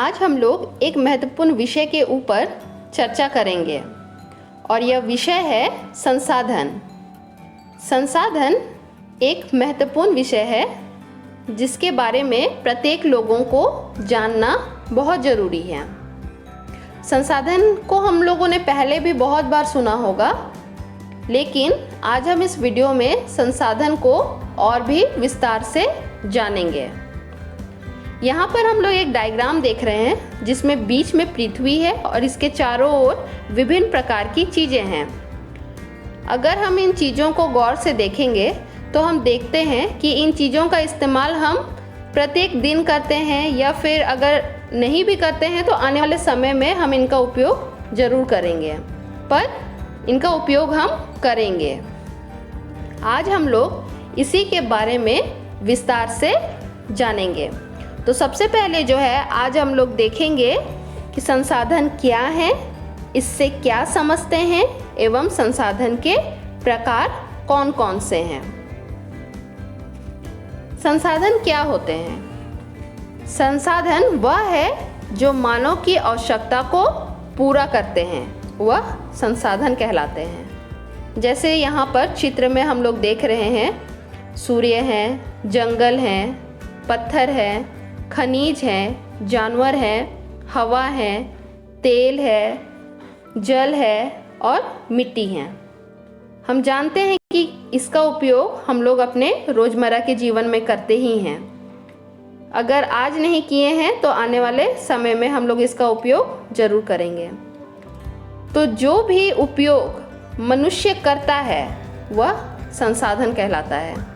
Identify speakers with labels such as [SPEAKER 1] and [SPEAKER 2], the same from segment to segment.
[SPEAKER 1] आज हम लोग एक महत्वपूर्ण विषय के ऊपर चर्चा करेंगे और यह विषय है संसाधन। संसाधन एक महत्वपूर्ण विषय है जिसके बारे में प्रत्येक लोगों को जानना बहुत ज़रूरी है। संसाधन को हम लोगों ने पहले भी बहुत बार सुना होगा, लेकिन आज हम इस वीडियो में संसाधन को और भी विस्तार से जानेंगे। यहाँ पर हम लोग एक डायग्राम देख रहे हैं जिसमें बीच में पृथ्वी है और इसके चारों ओर विभिन्न प्रकार की चीज़ें हैं। अगर हम इन चीज़ों को गौर से देखेंगे तो हम देखते हैं कि इन चीज़ों का इस्तेमाल हम प्रत्येक दिन करते हैं, या फिर अगर नहीं भी करते हैं तो आने वाले समय में हम इनका उपयोग ज़रूर करेंगे, पर इनका उपयोग हम करेंगे। आज हम लोग इसी के बारे में विस्तार से जानेंगे। तो सबसे पहले जो है आज हम लोग देखेंगे कि संसाधन क्या है, इससे क्या समझते हैं एवं संसाधन के प्रकार कौन कौन से हैं। संसाधन क्या होते हैं? संसाधन वह है जो मानव की आवश्यकता को पूरा करते हैं, वह संसाधन कहलाते हैं। जैसे यहाँ पर चित्र में हम लोग देख रहे हैं, सूर्य है, जंगल हैं, पत्थर है, खनिज हैं, जानवर हैं, हवा है, तेल है, जल है और मिट्टी है। हम जानते हैं कि इसका उपयोग हम लोग अपने रोज़मर्रा के जीवन में करते ही हैं। अगर आज नहीं किए हैं तो आने वाले समय में हम लोग इसका उपयोग ज़रूर करेंगे। तो जो भी उपयोग मनुष्य करता है वह संसाधन कहलाता है।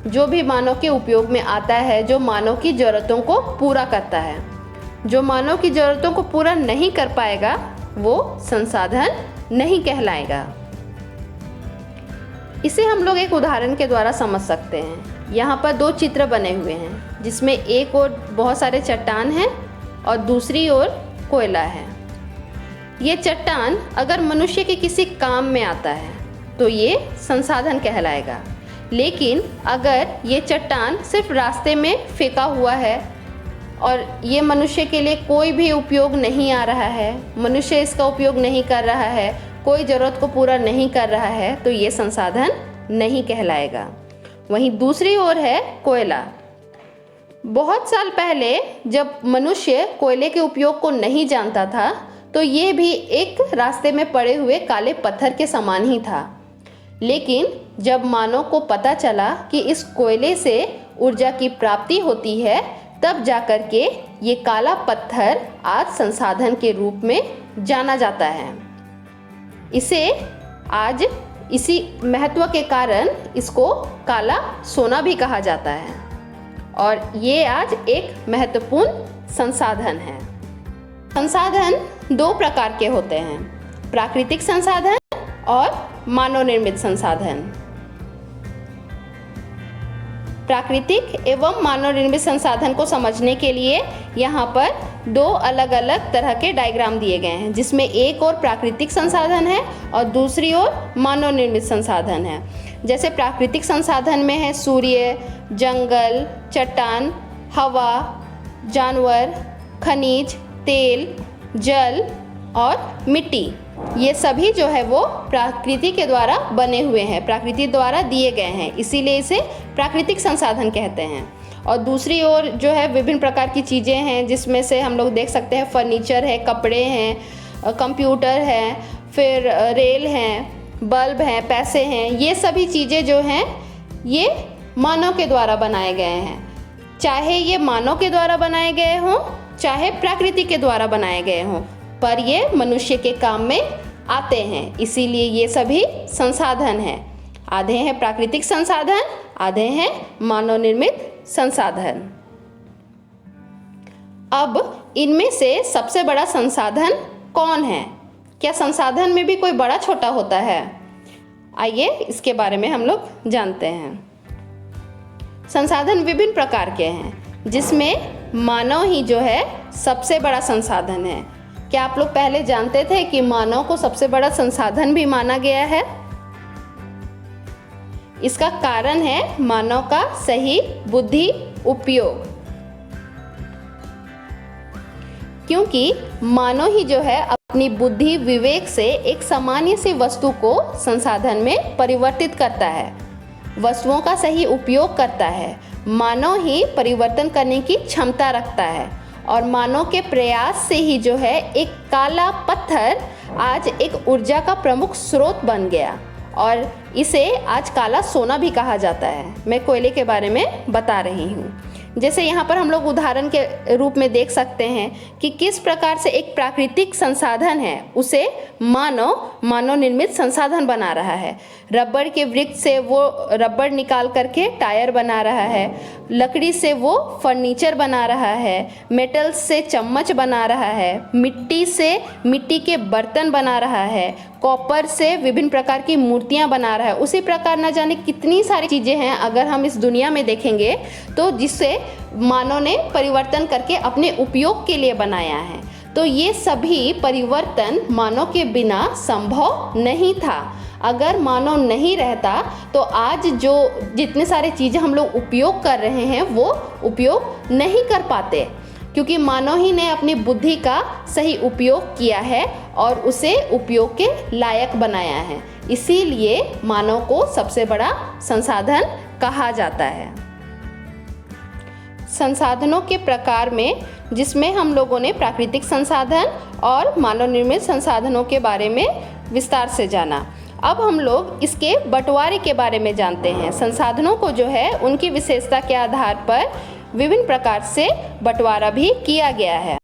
[SPEAKER 1] जो भी मानव के उपयोग में आता है, जो मानव की ज़रूरतों को पूरा करता है। जो मानव की ज़रूरतों को पूरा नहीं कर पाएगा वो संसाधन नहीं कहलाएगा। इसे हम लोग एक उदाहरण के द्वारा समझ सकते हैं। यहाँ पर दो चित्र बने हुए हैं जिसमें एक ओर बहुत सारे चट्टान हैं और दूसरी ओर कोयला है। ये चट्टान अगर मनुष्य के किसी काम में आता है तो ये संसाधन कहलाएगा, लेकिन अगर ये चट्टान सिर्फ रास्ते में फेंका हुआ है और ये मनुष्य के लिए कोई भी उपयोग नहीं आ रहा है, मनुष्य इसका उपयोग नहीं कर रहा है, कोई ज़रूरत को पूरा नहीं कर रहा है, तो ये संसाधन नहीं कहलाएगा। वहीं दूसरी ओर है कोयला। बहुत साल पहले जब मनुष्य कोयले के उपयोग को नहीं जानता था तो ये भी एक रास्ते में पड़े हुए काले पत्थर के समान ही था, लेकिन जब मानव को पता चला कि इस कोयले से ऊर्जा की प्राप्ति होती है, तब जाकर के ये काला पत्थर आज संसाधन के रूप में जाना जाता है। इसे आज इसी महत्व के कारण इसको काला सोना भी कहा जाता है और ये आज एक महत्वपूर्ण संसाधन है। संसाधन दो प्रकार के होते हैं, प्राकृतिक संसाधन और मानव निर्मित संसाधन। प्राकृतिक एवं मानव निर्मित संसाधन को समझने के लिए यहाँ पर दो अलग अलग तरह के डायग्राम दिए गए हैं, जिसमें एक और प्राकृतिक संसाधन है और दूसरी ओर मानव निर्मित संसाधन है। जैसे प्राकृतिक संसाधन में है सूर्य, जंगल, चट्टान, हवा, जानवर, खनिज, तेल, जल और मिट्टी। ये सभी जो है वो प्रकृति के द्वारा बने हुए हैं, प्रकृति द्वारा दिए गए हैं, इसीलिए इसे प्राकृतिक संसाधन कहते हैं। और दूसरी ओर जो है विभिन्न प्रकार की चीज़ें हैं, जिसमें से हम लोग देख सकते हैं फर्नीचर है, कपड़े हैं, कंप्यूटर है, फिर रेल हैं, बल्ब हैं, पैसे हैं। ये सभी चीज़ें जो हैं ये मानव के द्वारा बनाए गए हैं। चाहे ये मानव के द्वारा बनाए गए हों, चाहे प्रकृति के द्वारा बनाए गए हों, पर ये मनुष्य के काम में आते हैं, इसीलिए ये सभी संसाधन हैं। आधे हैं प्राकृतिक संसाधन, आधे हैं मानव निर्मित संसाधन। अब इनमें से सबसे बड़ा संसाधन कौन है? क्या संसाधन में भी कोई बड़ा छोटा होता है? आइए इसके बारे में हम लोग जानते हैं। संसाधन विभिन्न प्रकार के हैं, जिसमें मानव ही जो है सबसे बड़ा संसाधन है। क्या आप लोग पहले जानते थे कि मानव को सबसे बड़ा संसाधन भी माना गया है? इसका कारण है मानव का सही बुद्धि उपयोग। क्योंकि मानव ही जो है अपनी बुद्धि विवेक से एक सामान्य सी वस्तु को संसाधन में परिवर्तित करता है, वस्तुओं का सही उपयोग करता है। मानव ही परिवर्तन करने की क्षमता रखता है और मानव के प्रयास से ही जो है एक काला पत्थर आज एक ऊर्जा का प्रमुख स्रोत बन गया और इसे आज काला सोना भी कहा जाता है। मैं कोयले के बारे में बता रही हूँ। जैसे यहाँ पर हम लोग उदाहरण के रूप में देख सकते हैं कि किस प्रकार से एक प्राकृतिक संसाधन है उसे मानव निर्मित संसाधन बना रहा है। रबड़ के वृक्ष से वो रबड़ निकाल करके टायर बना रहा है, लकड़ी से वो फर्नीचर बना रहा है, मेटल से चम्मच बना रहा है, मिट्टी से मिट्टी के बर्तन बना रहा है, कॉपर से विभिन्न प्रकार की मूर्तियां बना रहा है। उसी प्रकार न जाने कितनी सारी चीज़ें हैं अगर हम इस दुनिया में देखेंगे तो जिससे मानव ने परिवर्तन करके अपने उपयोग के लिए बनाया है। तो ये सभी परिवर्तन मानव के बिना संभव नहीं था। अगर मानव नहीं रहता तो आज जो जितने सारे चीज़ें हम लोग उपयोग कर रहे हैं वो उपयोग नहीं कर पाते, क्योंकि मानव ही ने अपनी बुद्धि का सही उपयोग किया है और उसे उपयोग के लायक बनाया है। इसीलिए मानव को सबसे बड़ा संसाधन कहा जाता है। संसाधनों के प्रकार में जिसमें हम लोगों ने प्राकृतिक संसाधन और मानव निर्मित संसाधनों के बारे में विस्तार से जाना। अब हम लोग इसके बंटवारे के बारे में जानते हैं। संसाधनों को जो है उनकी विशेषता के आधार पर विभिन्न प्रकार से बंटवारा भी किया गया है।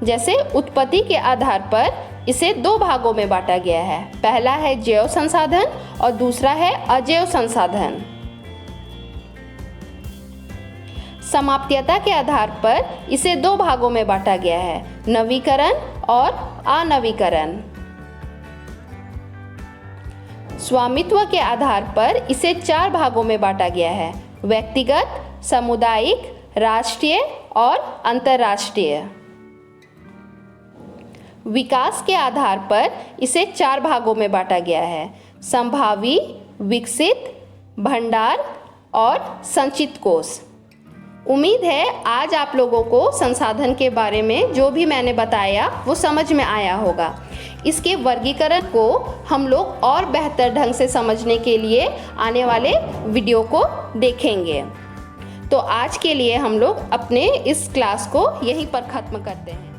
[SPEAKER 1] जैसे उत्पत्ति के आधार पर इसे दो भागों में बांटा गया है। पहला है जैव संसाधन और दूसरा है अजैव संसाधन। समाप्यता के आधार पर इसे दो भागों में बांटा गया है, नवीकरण और अनवीकरण। स्वामित्व के आधार पर इसे चार भागों में बांटा गया है, व्यक्तिगत, सामुदायिक, राष्ट्रीय और अंतर्राष्ट्रीय। विकास के आधार पर इसे चार भागों में बांटा गया है, संभावी, विकसित, भंडार और संचित कोष। उम्मीद है आज आप लोगों को संसाधन के बारे में जो भी मैंने बताया वो समझ में आया होगा। इसके वर्गीकरण को हम लोग और बेहतर ढंग से समझने के लिए आने वाले वीडियो को देखेंगे। तो आज के लिए हम लोग अपने इस क्लास को यहीं पर ख़त्म करते हैं।